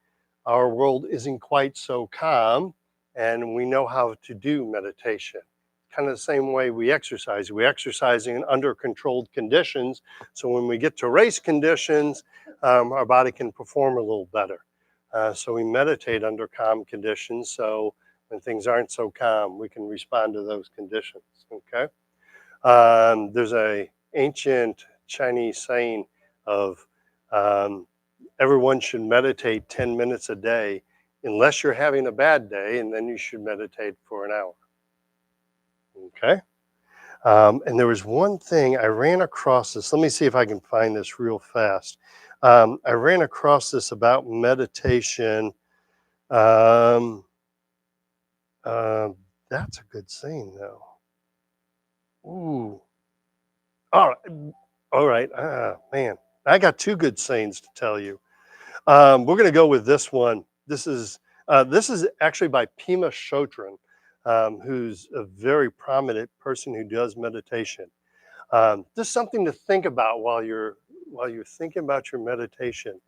our world isn't quite so calm and we know how to do meditation. Kind of the same way we exercise. We exercise in under controlled conditions. So when we get to race conditions, our body can perform a little better. So we meditate under calm conditions. So when things aren't so calm, we can respond to those conditions. Okay. There's a ancient Chinese saying of um, everyone should meditate 10 minutes a day unless you're having a bad day, and then you should meditate for an hour. Okay? And there was one thing I ran across this. Let me see if I can find this real fast. I ran across this about meditation. Um, uh, that's a good saying, though. Ooh. All right. All right. Man, I got two good sayings to tell you. We're going to go with this one. This is actually by Pema Chodron, who's a very prominent person who does meditation. Just something to think about while you're thinking about your meditation.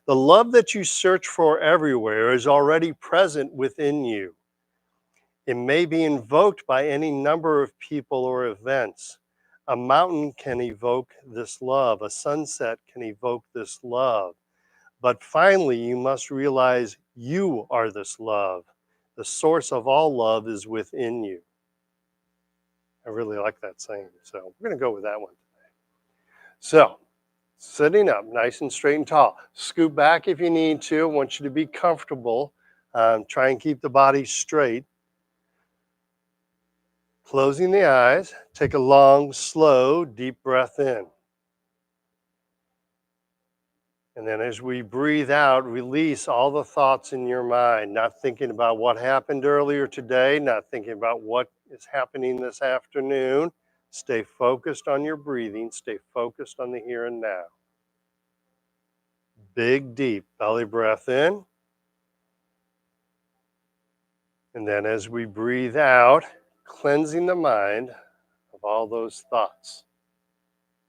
The love that you search for everywhere is already present within you. It may be invoked by any number of people or events. A mountain can evoke this love. A sunset can evoke this love. But finally, you must realize you are this love. The source of all love is within you. I really like that saying. So we're going to go with that one today. So, sitting up nice and straight and tall. Scoot back if you need to. I want you to be comfortable. Try and keep the body straight. Closing the eyes. Take a long, slow, deep breath in. And then as we breathe out, release all the thoughts in your mind, not thinking about what happened earlier today, not thinking about what is happening this afternoon. Stay focused on your breathing, stay focused on the here and now. Big, deep belly breath in. And then as we breathe out, cleansing the mind of all those thoughts.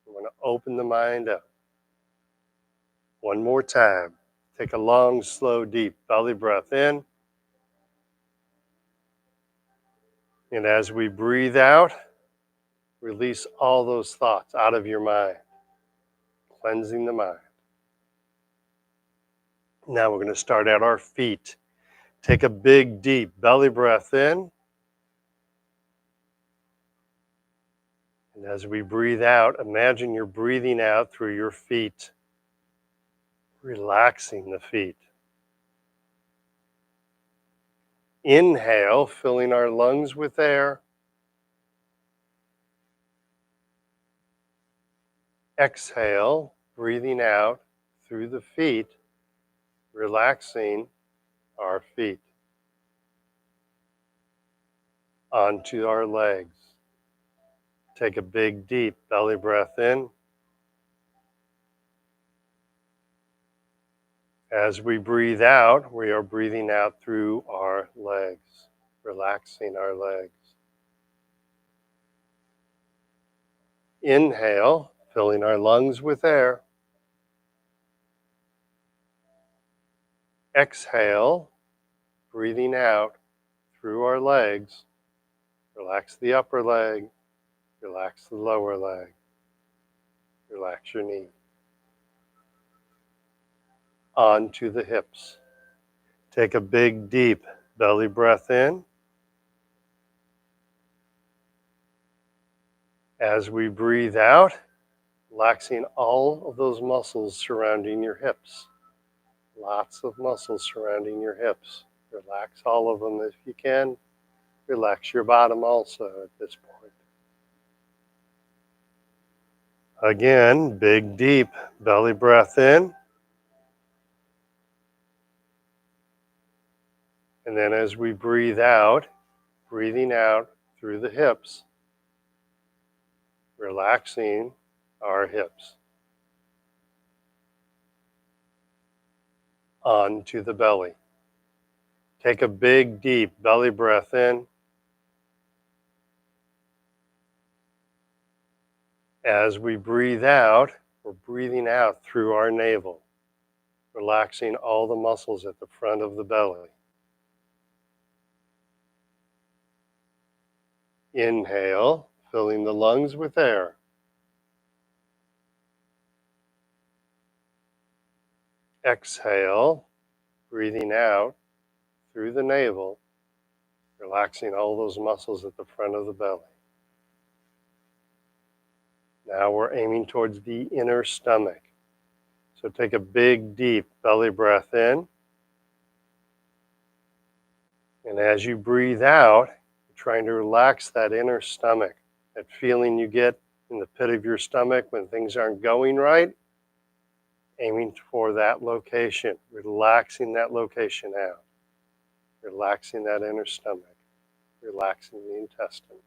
We're going to open the mind up. One more time. Take a long, slow, deep belly breath in. And as we breathe out, release all those thoughts out of your mind, cleansing the mind. Now we're going to start at our feet. Take a big, deep belly breath in. And as we breathe out, imagine you're breathing out through your feet, relaxing the feet. Inhale, filling our lungs with air. Exhale, breathing out through the feet, relaxing our feet. Onto our legs. Take a big, deep belly breath in. As we breathe out, we are breathing out through our legs, relaxing our legs. Inhale, filling our lungs with air. Exhale, breathing out through our legs. Relax the upper leg, relax the lower leg, relax your knee. Onto the hips. Take a big, deep belly breath in. As we breathe out, relaxing all of those muscles surrounding your hips. Lots of muscles surrounding your hips. Relax all of them if you can. Relax your bottom also at this point. Again, big, deep belly breath in. And then as we breathe out, breathing out through the hips, relaxing our hips. Onto the belly. Take a big, deep belly breath in. As we breathe out, we're breathing out through our navel, relaxing all the muscles at the front of the belly. Inhale, filling the lungs with air. Exhale, breathing out through the navel, relaxing all those muscles at the front of the belly. Now we're aiming towards the inner stomach. So take a big, deep belly breath in. And as you breathe out, you're trying to relax that inner stomach, that feeling you get in the pit of your stomach when things aren't going right. Aiming for that location, relaxing that location out, relaxing that inner stomach, relaxing the intestine.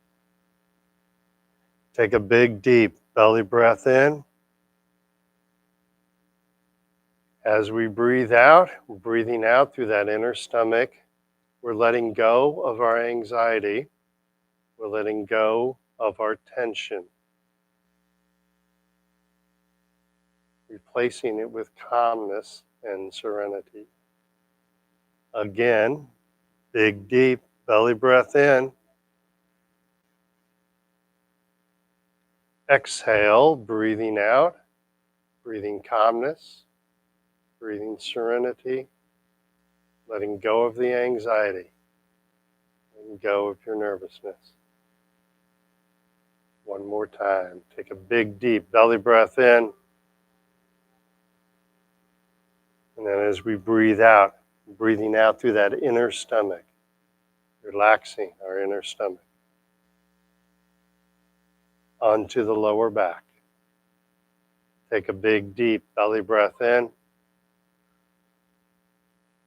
Take a big, deep belly breath in. As we breathe out, we're breathing out through that inner stomach. We're letting go of our anxiety. We're letting go of our tension, replacing it with calmness and serenity. Again, big, deep belly breath in. Exhale, breathing out, breathing calmness, breathing serenity, letting go of the anxiety, letting go of your nervousness. One more time. Take a big, deep belly breath in. And then as we breathe out, breathing out through that inner stomach, relaxing our inner stomach. Onto the lower back. Take a big, deep belly breath in.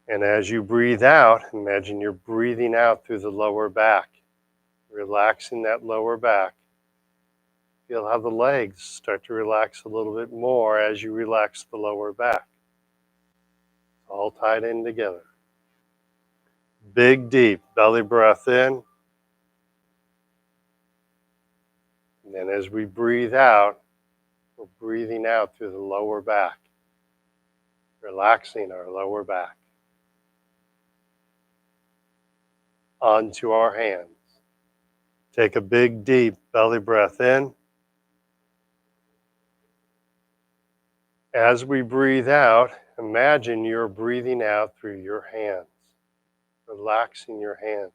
And as you breathe out, imagine you're breathing out through the lower back, relaxing that lower back. Feel how the legs start to relax a little bit more as you relax the lower back. All tied in together. Big, deep belly breath in. And then as we breathe out, we're breathing out through the lower back, relaxing our lower back. Onto our hands. Take a big, deep belly breath in. As we breathe out, imagine you're breathing out through your hands, relaxing your hands.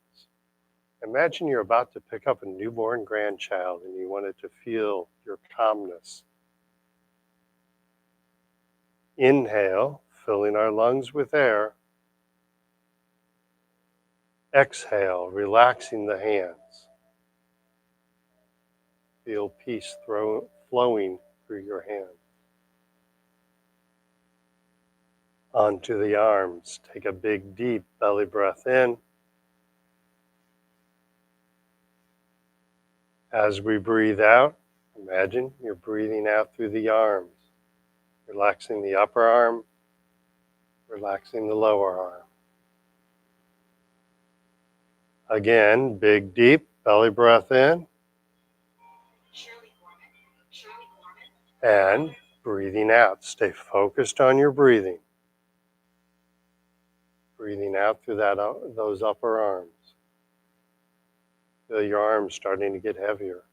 Imagine you're about to pick up a newborn grandchild and you want it to feel your calmness. Inhale, filling our lungs with air. Exhale, relaxing the hands. Feel peace flowing through your hands. Onto the arms. Take a big, deep belly breath in. As we breathe out, imagine you're breathing out through the arms, relaxing the upper arm, relaxing the lower arm. Again, big, deep belly breath in. And breathing out. Stay focused on your breathing. Breathing out through those upper arms. Feel your arms starting to get heavier.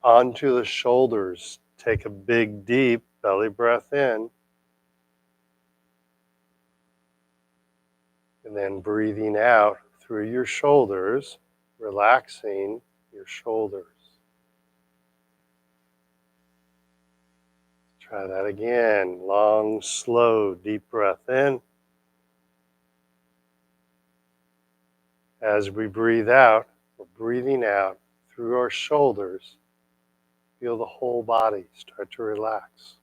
Onto the shoulders. Take a big, deep belly breath in. And then breathing out through your shoulders, relaxing your shoulders. Try that again. Long, slow, deep breath in. As we breathe out, we're breathing out through our shoulders. Feel the whole body start to relax.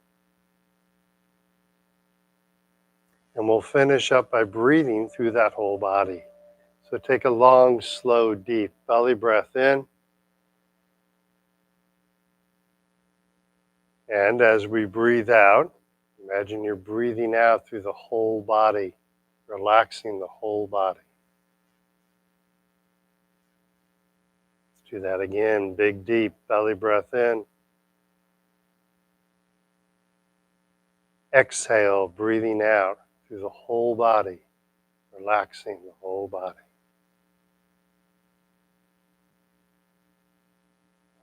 And we'll finish up by breathing through that whole body. So take a long, slow, deep belly breath in. And as we breathe out, imagine you're breathing out through the whole body, relaxing the whole body. Let's do that again. Big, deep belly breath in. Exhale, breathing out through the whole body, relaxing the whole body.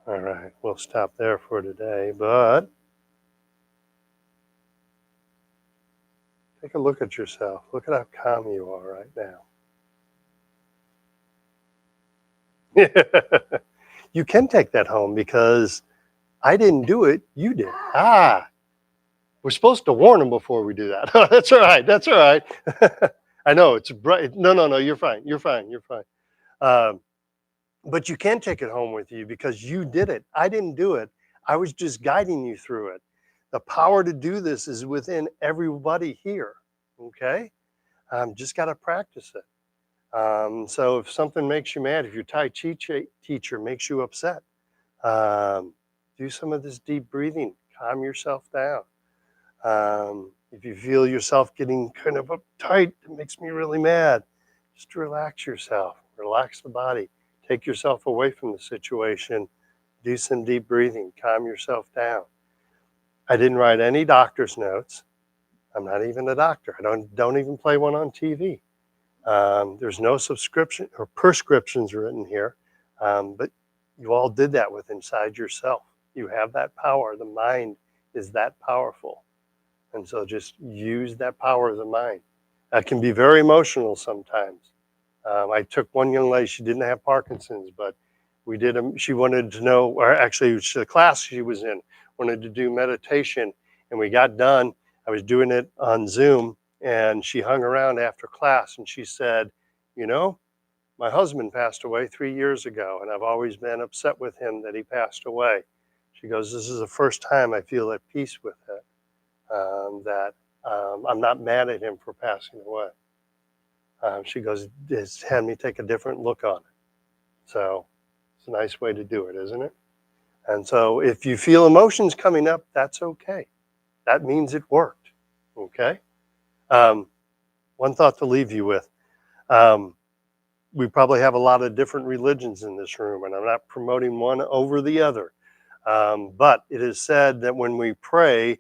All right, we'll stop there for today, but take a look at yourself. Look at how calm you are right now. You can take that home because I didn't do it, you did. We're supposed to warn them before we do that. That's all right. That's all right. I know it's bright. No. You're fine. You're fine. You're fine. Um, but you can take it home with you because you did it. I didn't do it. I was just guiding you through it. The power to do this is within everybody here. Okay. Just got to practice it. So if something makes you mad, if your Tai Chi teacher makes you upset, do some of this deep breathing. Calm yourself down. If you feel yourself getting kind of uptight, it makes me really mad. Just relax yourself. Relax the body. Take yourself away from the situation. Do some deep breathing. Calm yourself down. I didn't write any doctor's notes. I'm not even a doctor. I don't even play one on TV. There's no subscription or prescriptions written here, but you all did that with inside yourself. You have that power. The mind is that powerful. And so just use that power of the mind. That can be very emotional sometimes. I took one young lady, she didn't have Parkinson's, but she wanted to know, or actually the class she was in wanted to do meditation, and we got done. I was doing it on Zoom, and she hung around after class, and she said, you know, my husband passed away 3 years ago, and I've always been upset with him that he passed away. She goes, this is the first time I feel at peace with it. That I'm not mad at him for passing away. She goes, it's had me take a different look on it. So it's a nice way to do it, isn't it? And so if you feel emotions coming up, that's okay. That means it worked, okay? One thought to leave you with. We probably have a lot of different religions in this room, and I'm not promoting one over the other. But it is said that when we pray,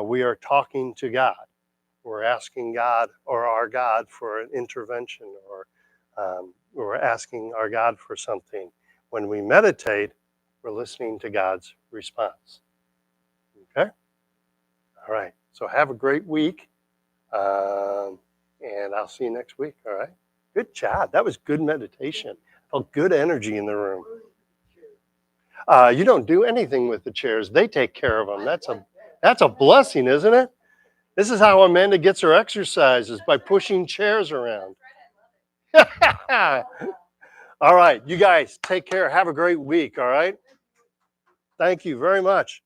we are talking to God. We're asking God or our God for an intervention, or we're asking our God for something. When we meditate, we're listening to God's response. Okay? All right. So have a great week. And I'll see you next week. All right? Good job. That was good meditation. Felt good energy in the room. You don't do anything with the chairs. They take care of them. That's a blessing, isn't it? This is how Amanda gets her exercises, by pushing chairs around. All right, you guys take care. Have a great week, all right? Thank you very much.